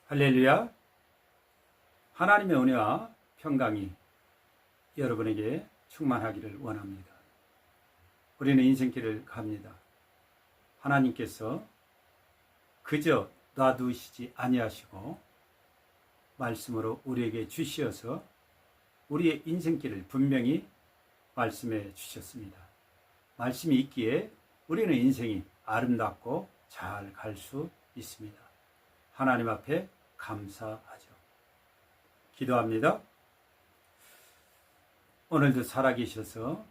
할렐루야. 하나님의 은혜와 평강이 여러분에게 충만하기를 원합니다. 우리는 인생길을 갑니다. 하나님께서 그저 놔두시지 아니하시고 말씀으로 우리에게 주시어서 우리의 인생길을 분명히 말씀해 주셨습니다. 말씀이 있기에 우리는 인생이 아름답고 잘 갈 수 있습니다. 하나님 앞에 감사하죠. 기도합니다. 오늘도 살아계셔서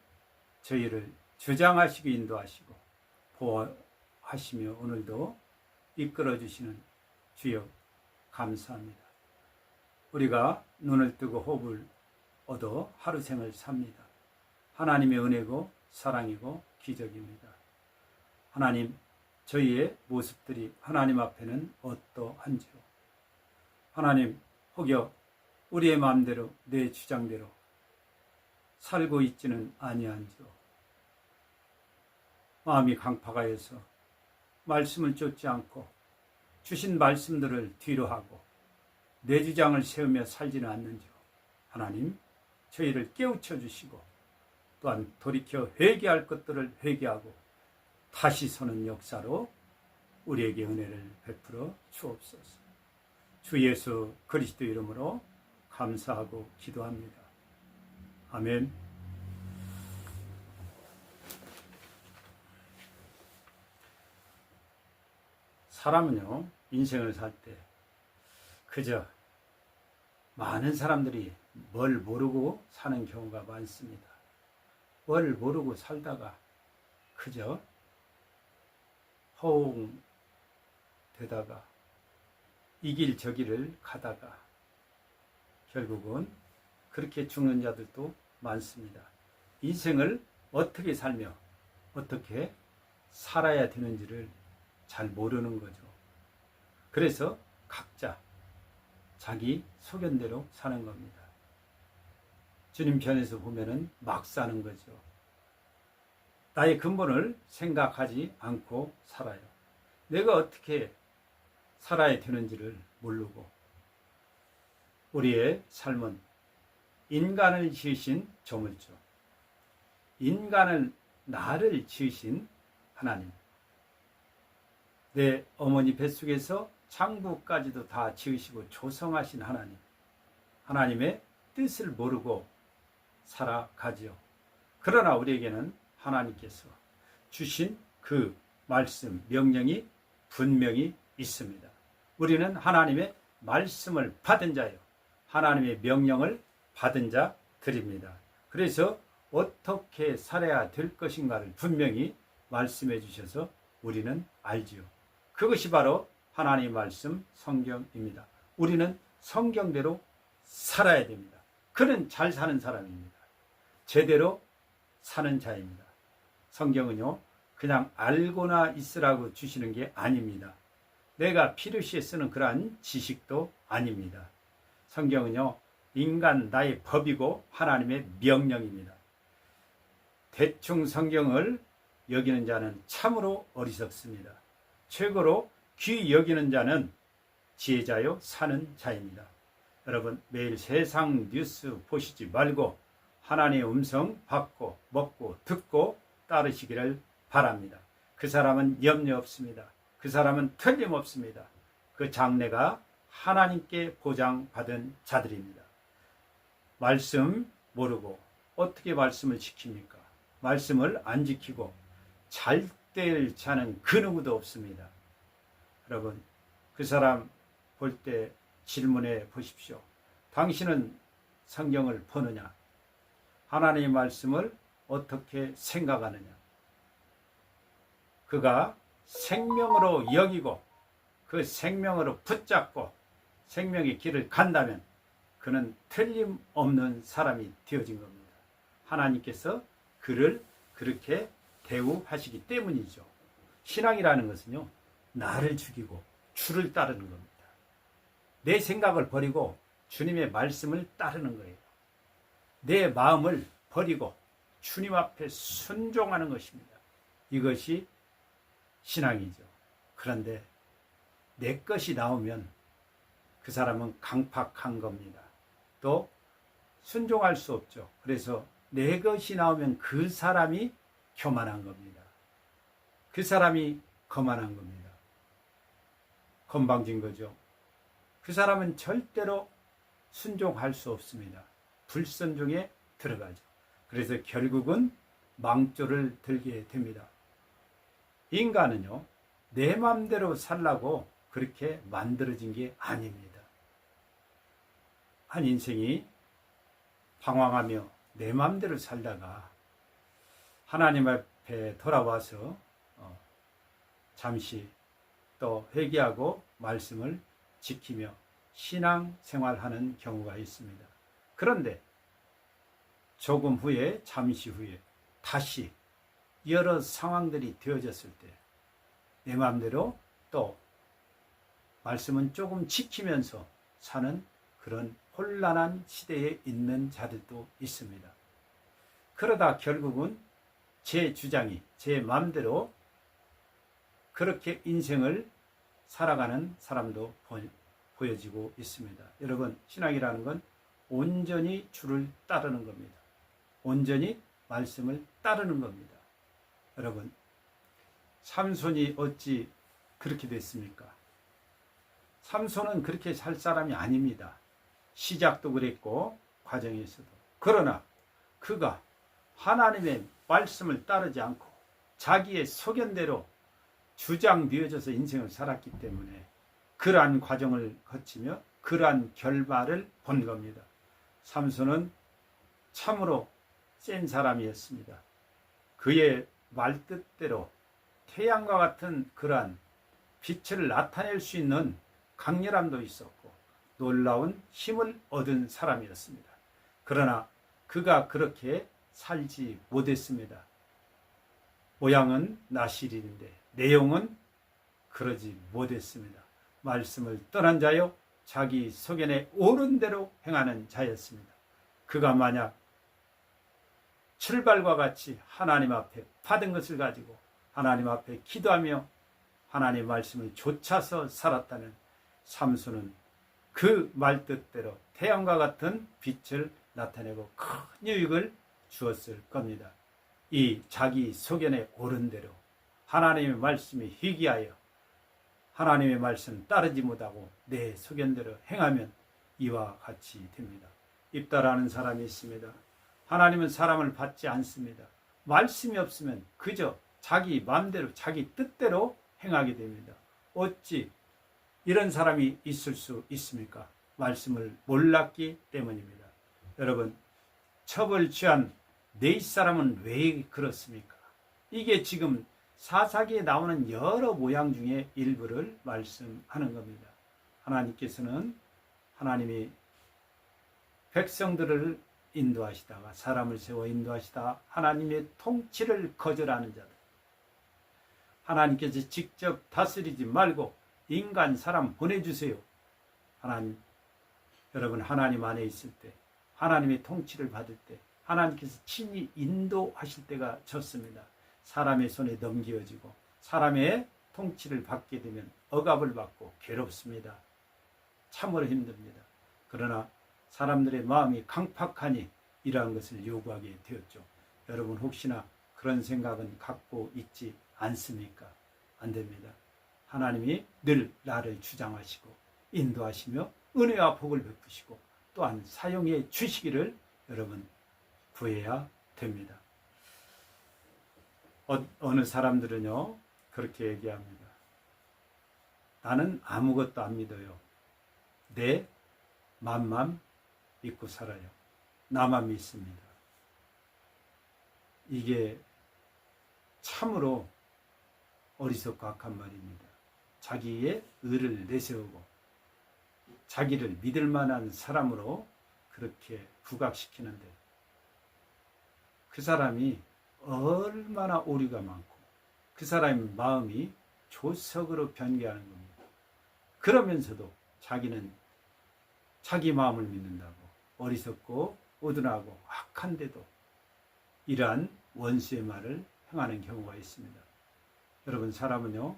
저희를 주장하시고 인도하시고 보호하시며 오늘도 이끌어주시는 주여 감사합니다. 우리가 눈을 뜨고 호흡을 얻어 하루생을 삽니다. 하나님의 은혜고 사랑이고 기적입니다. 하나님, 저희의 모습들이 하나님 앞에는 어떠한지요? 하나님, 혹여 우리의 마음대로 내 주장대로 살고 있지는 아니한지요? 마음이 강팍하여서 말씀을 쫓지 않고 주신 말씀들을 뒤로 하고 내 주장을 세우며 살지는 않는지요? 하나님, 저희를 깨우쳐 주시고 또한 돌이켜 회개할 것들을 회개하고 다시 서는 역사로 우리에게 은혜를 베풀어 주옵소서. 주 예수 그리스도 이름으로 감사하고 기도합니다. 아멘. 사람은요, 인생을 살 때 그저 많은 사람들이 뭘 모르고 사는 경우가 많습니다. 뭘 모르고 살다가 그저 허웅되다가 이 길 저 길을 가다가 결국은 그렇게 죽는 자들도 많습니다. 인생을 어떻게 살며 어떻게 살아야 되는지를 잘 모르는 거죠. 그래서 각자 자기 소견대로 사는 겁니다. 주님 편에서 보면은 막 사는 거죠. 나의 근본을 생각하지 않고 살아요. 내가 어떻게 살아야 되는지를 모르고 우리의 삶은 인간을 지으신 조물주, 인간을 나를 지으신 하나님, 내 어머니 뱃속에서 장부까지도 다 지으시고 조성하신 하나님, 하나님의 뜻을 모르고 살아가지요. 그러나 우리에게는 하나님께서 주신 그 말씀, 명령이 분명히 있습니다. 우리는 하나님의 말씀을 받은 자요, 하나님의 명령을 받은 자들입니다. 그래서 어떻게 살아야 될 것인가를 분명히 말씀해 주셔서 우리는 알지요. 그것이 바로 하나님의 말씀, 성경입니다. 우리는 성경대로 살아야 됩니다. 그는 잘 사는 사람입니다. 제대로 사는 자입니다. 성경은요, 그냥 알고나 있으라고 주시는 게 아닙니다. 내가 필요시에 쓰는 그러한 지식도 아닙니다. 성경은요, 인간 나의 법이고 하나님의 명령입니다. 대충 성경을 여기는 자는 참으로 어리석습니다. 최고로 귀 여기는 자는 지혜자요 사는 자입니다. 여러분, 매일 세상 뉴스 보시지 말고 하나님의 음성 받고 먹고 듣고 따르시기를 바랍니다. 그 사람은 염려 없습니다. 그 사람은 틀림없습니다. 그 장래가 하나님께 보장받은 자들입니다. 말씀 모르고 어떻게 말씀을 지킵니까? 말씀을 안 지키고 잘 될 자는 그 누구도 없습니다. 여러분, 그 사람 볼 때 질문해 보십시오. 당신은 성경을 보느냐? 하나님의 말씀을 어떻게 생각하느냐? 그가 생명으로 여기고 그 생명으로 붙잡고 생명의 길을 간다면 그는 틀림없는 사람이 되어진 겁니다. 하나님께서 그를 그렇게 대우하시기 때문이죠. 신앙이라는 것은요, 나를 죽이고 주를 따르는 겁니다. 내 생각을 버리고 주님의 말씀을 따르는 거예요. 내 마음을 버리고 주님 앞에 순종하는 것입니다. 이것이 신앙이죠. 그런데 내 것이 나오면 그 사람은 강팍한 겁니다. 또 순종할 수 없죠. 그래서 내 것이 나오면 그 사람이 교만한 겁니다. 그 사람이 거만한 겁니다. 건방진 거죠. 그 사람은 절대로 순종할 수 없습니다. 불순종에 들어가죠. 그래서 결국은 망조를 들게 됩니다. 인간은요, 내 마음대로 살라고 그렇게 만들어진 게 아닙니다. 한 인생이 방황하며 내 마음대로 살다가 하나님 앞에 돌아와서 잠시 또 회개하고 말씀을 지키며 신앙생활하는 경우가 있습니다. 그런데 조금 후에, 잠시 후에 다시 여러 상황들이 되어졌을 때 내 마음대로 또 말씀은 조금 지키면서 사는 그런 혼란한 시대에 있는 자들도 있습니다. 그러다 결국은 제 주장이 제 마음대로 그렇게 인생을 살아가는 사람도 보여지고 있습니다. 여러분, 신앙이라는 건 온전히 주를 따르는 겁니다. 온전히 말씀을 따르는 겁니다. 여러분, 삼손이 어찌 그렇게 됐습니까? 삼손은 그렇게 살 사람이 아닙니다. 시작도 그랬고 과정에서도. 그러나 그가 하나님의 말씀을 따르지 않고 자기의 소견대로 주장되어져서 인생을 살았기 때문에 그러한 과정을 거치며 그러한 결말을 본 겁니다. 삼손은 참으로 센 사람이었습니다. 그의 말뜻대로 태양과 같은 그러한 빛을 나타낼 수 있는 강렬함도 있었고 놀라운 힘을 얻은 사람이었습니다. 그러나 그가 그렇게 살지 못했습니다. 모양은 나실인데 내용은 그러지 못했습니다. 말씀을 떠난 자요 자기 소견에 옳은 대로 행하는 자였습니다. 그가 만약 출발과 같이 하나님 앞에 받은 것을 가지고 하나님 앞에 기도하며 하나님의 말씀을 좇아서 살았다면 삼손은 그 말뜻대로 태양과 같은 빛을 나타내고 큰 유익을 주었을 겁니다. 이 자기 소견에 옳은 대로 하나님의 말씀에 희귀하여 하나님의 말씀 따르지 못하고 내 소견대로 행하면 이와 같이 됩니다. 입다라는 사람이 있습니다. 하나님은 사람을 받지 않습니다. 말씀이 없으면 그저 자기 마음대로 자기 뜻대로 행하게 됩니다. 어찌 이런 사람이 있을 수 있습니까? 말씀을 몰랐기 때문입니다. 여러분, 첩을 취한 네 사람은 왜 그렇습니까? 이게 지금 사사기에 나오는 여러 모양 중에 일부를 말씀하는 겁니다. 하나님께서는 하나님이 백성들을 인도하시다가 사람을 세워 인도하시다가 하나님의 통치를 거절하는 자들, 하나님께서 직접 다스리지 말고 인간 사람 보내주세요. 하나님, 여러분 하나님 안에 있을 때 하나님의 통치를 받을 때 하나님께서 친히 인도하실 때가 좋습니다. 사람의 손에 넘겨지고 사람의 통치를 받게 되면 억압을 받고 괴롭습니다. 참으로 힘듭니다. 그러나 사람들의 마음이 강팍하니 이러한 것을 요구하게 되었죠. 여러분 혹시나 그런 생각은 갖고 있지 않습니까? 안 됩니다. 하나님이 늘 나를 주장하시고 인도하시며 은혜와 복을 베푸시고 또한 사용해 주시기를 여러분 구해야 됩니다. 어느 사람들은요 그렇게 얘기합니다. 나는 아무것도 안 믿어요. 내 맘만 믿고 살아요. 나만 믿습니다. 이게 참으로 어리석고 악한 말입니다. 자기의 의를 내세우고 자기를 믿을 만한 사람으로 그렇게 부각시키는데 그 사람이 얼마나 오류가 많고 그 사람의 마음이 조석으로 변개하는 겁니다. 그러면서도 자기는 자기 마음을 믿는다고 어리석고 어둔하고 악한데도 이러한 원수의 말을 행하는 경우가 있습니다. 여러분 사람은요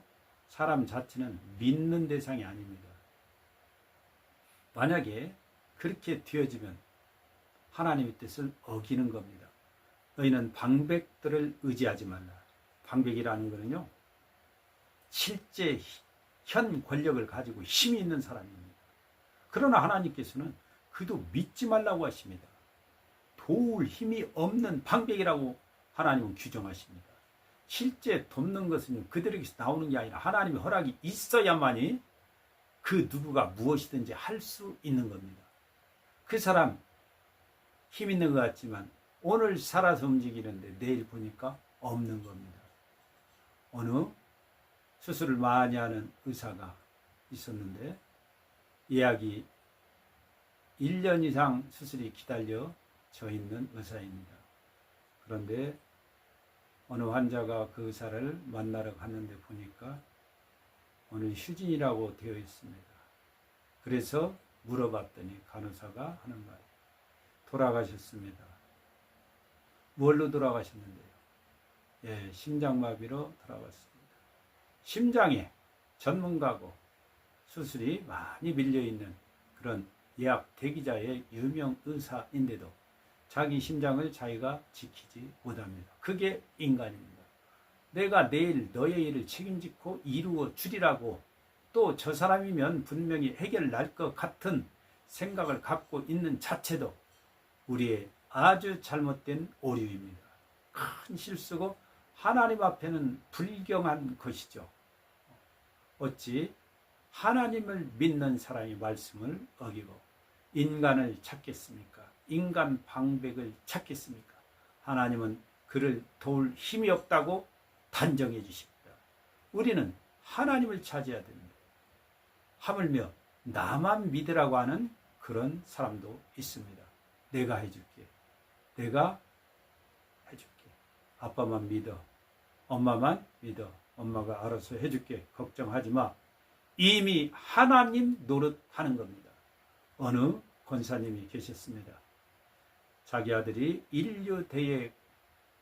사람 자체는 믿는 대상이 아닙니다. 만약에 그렇게 되어지면 하나님의 뜻을 어기는 겁니다. 너희는 방백들을 의지하지 말라. 방백이라는 것은요, 실제 현 권력을 가지고 힘이 있는 사람입니다. 그러나 하나님께서는 그도 믿지 말라고 하십니다. 도울 힘이 없는 방백이라고 하나님은 규정하십니다. 실제 돕는 것은 그들에게서 나오는 게 아니라 하나님의 허락이 있어야만이 그 누구가 무엇이든지 할 수 있는 겁니다. 그 사람 힘 있는 것 같지만 오늘 살아서 움직이는데 내일 보니까 없는 겁니다. 어느 수술을 많이 하는 의사가 있었는데 예약이 1년 이상 수술이 기다려져 있는 의사입니다. 그런데 어느 환자가 그 의사를 만나러 갔는데 보니까 오늘 휴진이라고 되어 있습니다. 그래서 물어봤더니 간호사가 하는 말이 돌아가셨습니다. 뭘로 돌아가셨는데요? 예, 심장마비로 돌아갔습니다. 심장에 전문가고 수술이 많이 밀려있는 그런 예약 대기자의 유명 의사인데도 자기 심장을 자기가 지키지 못합니다. 그게 인간입니다. 내가 내일 너의 일을 책임지고 이루어 주리라고 또 저 사람이면 분명히 해결 날 것 같은 생각을 갖고 있는 자체도 우리의 아주 잘못된 오류입니다. 큰 실수고 하나님 앞에는 불경한 것이죠. 어찌 하나님을 믿는 사람이 말씀을 어기고 인간을 찾겠습니까? 인간 방백을 찾겠습니까? 하나님은 그를 도울 힘이 없다고 단정해 주십니다. 우리는 하나님을 찾아야 됩니다. 하물며 나만 믿으라고 하는 그런 사람도 있습니다. 내가 해줄게. 내가 해줄게. 아빠만 믿어. 엄마만 믿어. 엄마가 알아서 해줄게. 걱정하지 마. 이미 하나님 노릇하는 겁니다. 어느 권사님이 계셨습니다. 자기 아들이 인류대에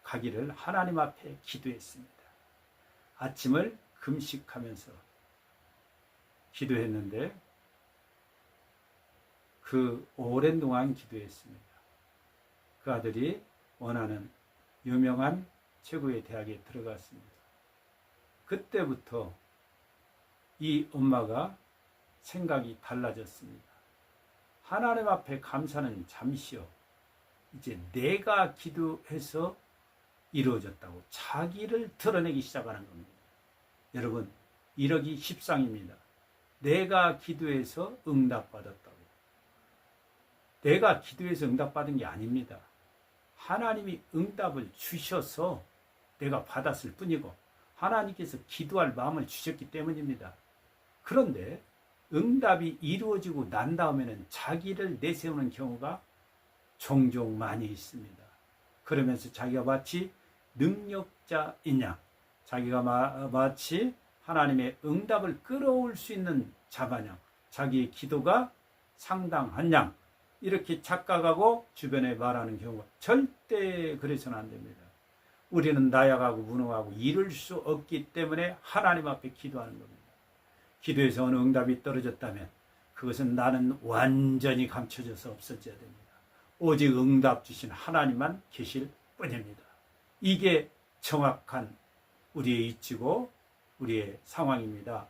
가기를 하나님 앞에 기도했습니다. 아침을 금식하면서 기도했는데 그 오랜 동안 기도했습니다. 그 아들이 원하는 유명한 최고의 대학에 들어갔습니다. 그때부터 이 엄마가 생각이 달라졌습니다. 하나님 앞에 감사는 잠시요. 이제 내가 기도해서 이루어졌다고 자기를 드러내기 시작하는 겁니다. 여러분, 이러기 십상입니다. 내가 기도해서 응답받았다고. 내가 기도해서 응답받은 게 아닙니다. 하나님이 응답을 주셔서 내가 받았을 뿐이고 하나님께서 기도할 마음을 주셨기 때문입니다. 그런데 응답이 이루어지고 난 다음에는 자기를 내세우는 경우가 종종 많이 있습니다. 그러면서 자기가 마치 능력자인 양, 자기가 마치 하나님의 응답을 끌어올 수 있는 자마냥, 자기의 기도가 상당한 양, 이렇게 착각하고 주변에 말하는 경우가 절대 그래서는 안 됩니다. 우리는 나약하고 무능하고 이룰 수 없기 때문에 하나님 앞에 기도하는 겁니다. 기도에서 어느 응답이 떨어졌다면 그것은 나는 완전히 감춰져서 없어져야 됩니다. 오직 응답 주신 하나님만 계실 뿐입니다. 이게 정확한 우리의 이치고 우리의 상황입니다.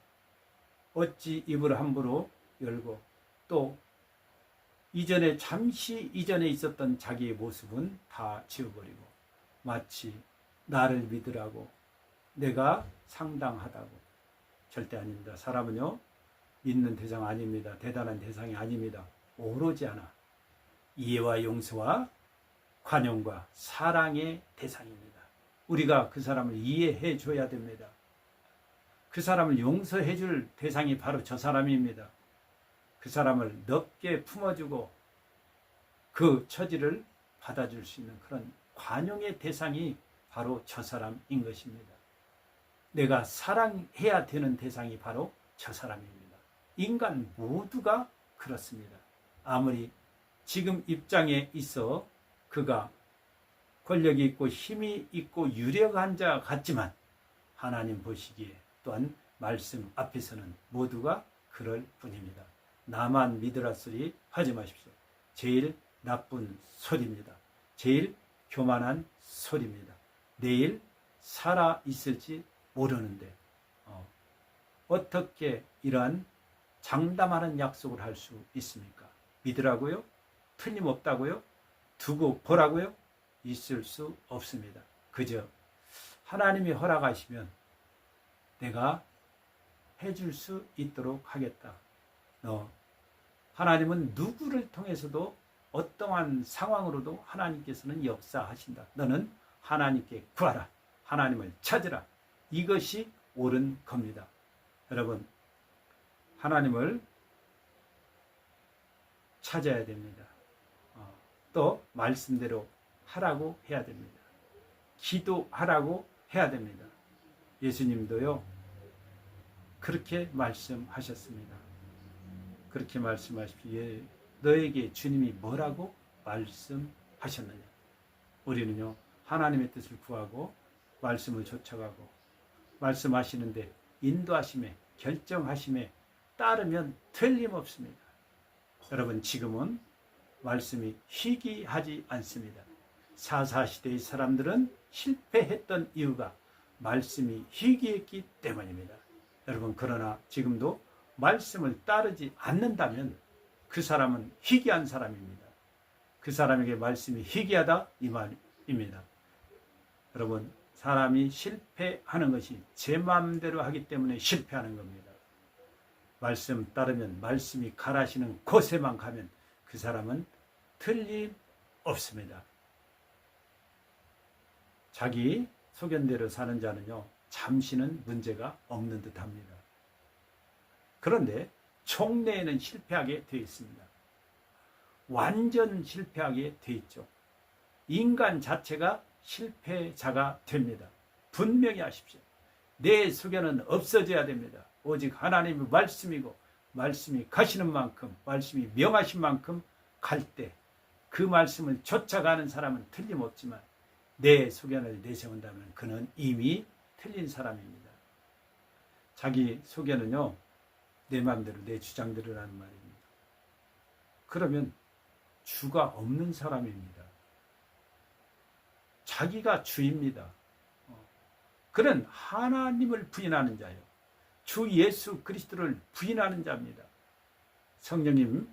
어찌 입을 함부로 열고 또 이전에 잠시 이전에 있었던 자기의 모습은 다 지워버리고 마치 나를 믿으라고 내가 상당하다고. 절대 아닙니다. 사람은요 믿는 대상 아닙니다. 대단한 대상이 아닙니다. 오로지 하나 이해와 용서와 관용과 사랑의 대상입니다. 우리가 그 사람을 이해해 줘야 됩니다. 그 사람을 용서해 줄 대상이 바로 저 사람입니다. 그 사람을 넓게 품어주고 그 처지를 받아줄 수 있는 그런 관용의 대상이 바로 저 사람인 것입니다. 내가 사랑해야 되는 대상이 바로 저 사람입니다. 인간 모두가 그렇습니다. 아무리 지금 입장에 있어 그가 권력이 있고 힘이 있고 유력한 자 같지만 하나님 보시기에 또한 말씀 앞에서는 모두가 그럴 뿐입니다. 나만 믿으라 소리 하지 마십시오. 제일 나쁜 소리입니다. 제일 교만한 소리입니다. 내일 살아 있을지 모르는데 어떻게 이러한 장담하는 약속을 할 수 있습니까? 믿으라고요? 틀림없다고요? 두고 보라고요? 있을 수 없습니다. 그저 하나님이 허락하시면 내가 해줄 수 있도록 하겠다. 하나님은 누구를 통해서도 어떠한 상황으로도 하나님께서는 역사하신다. 너는 하나님께 구하라. 하나님을 찾으라. 이것이 옳은 겁니다. 여러분, 하나님을 찾아야 됩니다. 또 말씀대로 하라고 해야 됩니다. 기도하라고 해야 됩니다. 예수님도요, 그렇게 말씀하셨습니다. 그렇게 말씀하십시오. 너에게 주님이 뭐라고 말씀하셨느냐? 우리는요, 하나님의 뜻을 구하고 말씀을 쫓아가고 말씀하시는데 인도하심에 결정하심에 따르면 틀림없습니다. 여러분, 지금은 말씀이 희귀하지 않습니다. 사사시대의 사람들은 실패했던 이유가 말씀이 희귀했기 때문입니다. 여러분, 그러나 지금도 말씀을 따르지 않는다면 그 사람은 희귀한 사람입니다. 그 사람에게 말씀이 희귀하다 이 말입니다. 여러분, 사람이 실패하는 것이 제 마음대로 하기 때문에 실패하는 겁니다. 말씀 따르면 말씀이 가라시는 곳에만 가면 그 사람은 틀림없습니다. 자기 소견대로 사는 자는요, 잠시는 문제가 없는 듯합니다. 그런데 총내에는 실패하게 되어 있습니다. 완전 실패하게 되어 있죠. 인간 자체가 실패자가 됩니다. 분명히 하십시오. 내 소견은 없어져야 됩니다. 오직 하나님의 말씀이고 말씀이 가시는 만큼, 말씀이 명하신 만큼 갈 때 그 말씀을 쫓아가는 사람은 틀림없지만 내 소견을 내세운다면 그는 이미 틀린 사람입니다. 자기 소견은요, 내 마음대로 내 주장대로 라는 말입니다. 그러면 주가 없는 사람입니다. 자기가 주입니다. 그는 하나님을 부인하는 자요, 주 예수 그리스도를 부인하는 자입니다. 성령님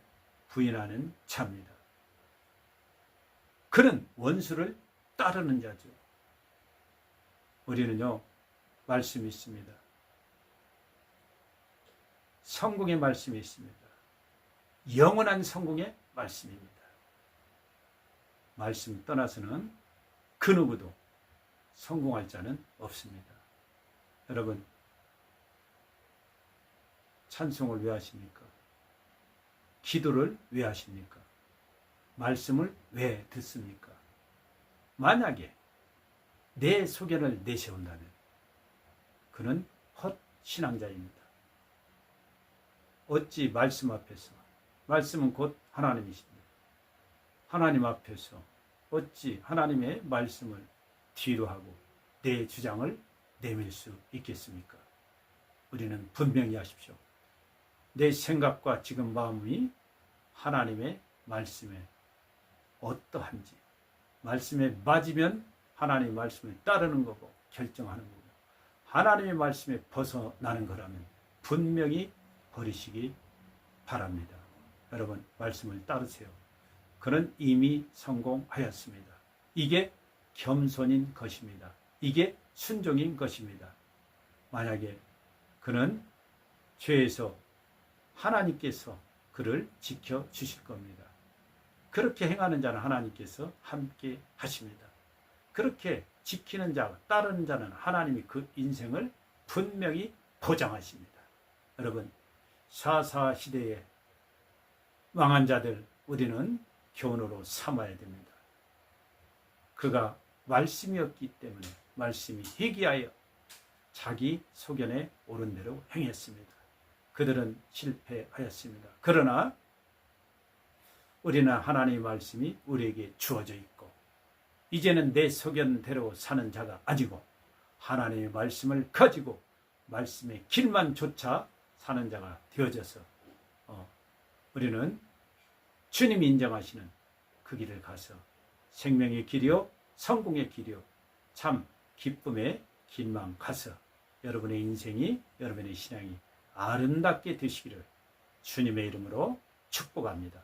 부인하는 자입니다. 그는 원수를 따르는 자죠. 우리는요, 말씀이 있습니다. 성공의 말씀이 있습니다. 영원한 성공의 말씀입니다. 말씀 떠나서는 그 누구도 성공할 자는 없습니다. 여러분, 찬송을 왜 하십니까? 기도를 왜 하십니까? 말씀을 왜 듣습니까? 만약에 내 소견을 내세운다면 그는 헛신앙자입니다. 어찌 말씀 앞에서, 말씀은 곧 하나님이십니다. 하나님 앞에서 어찌 하나님의 말씀을 뒤로 하고 내 주장을 내밀 수 있겠습니까? 우리는 분명히 하십시오. 내 생각과 지금 마음이 하나님의 말씀에 어떠한지, 말씀에 맞으면 하나님의 말씀을 따르는 거고 결정하는 거고, 하나님의 말씀에 벗어나는 거라면 분명히 버리시기 바랍니다. 여러분, 말씀을 따르세요. 그는 이미 성공하였습니다. 이게 겸손인 것입니다. 이게 순종인 것입니다. 만약에 그는 죄에서 하나님께서 그를 지켜주실 겁니다. 그렇게 행하는 자는 하나님께서 함께 하십니다. 그렇게 지키는 자, 따르는 자는 하나님이 그 인생을 분명히 보장하십니다. 여러분, 사사 시대에 망한 자들 우리는 교훈으로 삼아야 됩니다. 그가 말씀이었기 때문에 말씀이 희귀하여 자기 소견에 옳은 대로 행했습니다. 그들은 실패하였습니다. 그러나 우리는 하나님의 말씀이 우리에게 주어져 있고 이제는 내 소견대로 사는 자가 아니고 하나님의 말씀을 가지고 말씀의 길만 쫓아 사는 자가 되어져서 우리는 주님이 인정하시는 그 길을 가서 생명의 길이요 성공의 길이요 참 기쁨의 길만 가서 여러분의 인생이 여러분의 신앙이 아름답게 되시기를 주님의 이름으로 축복합니다.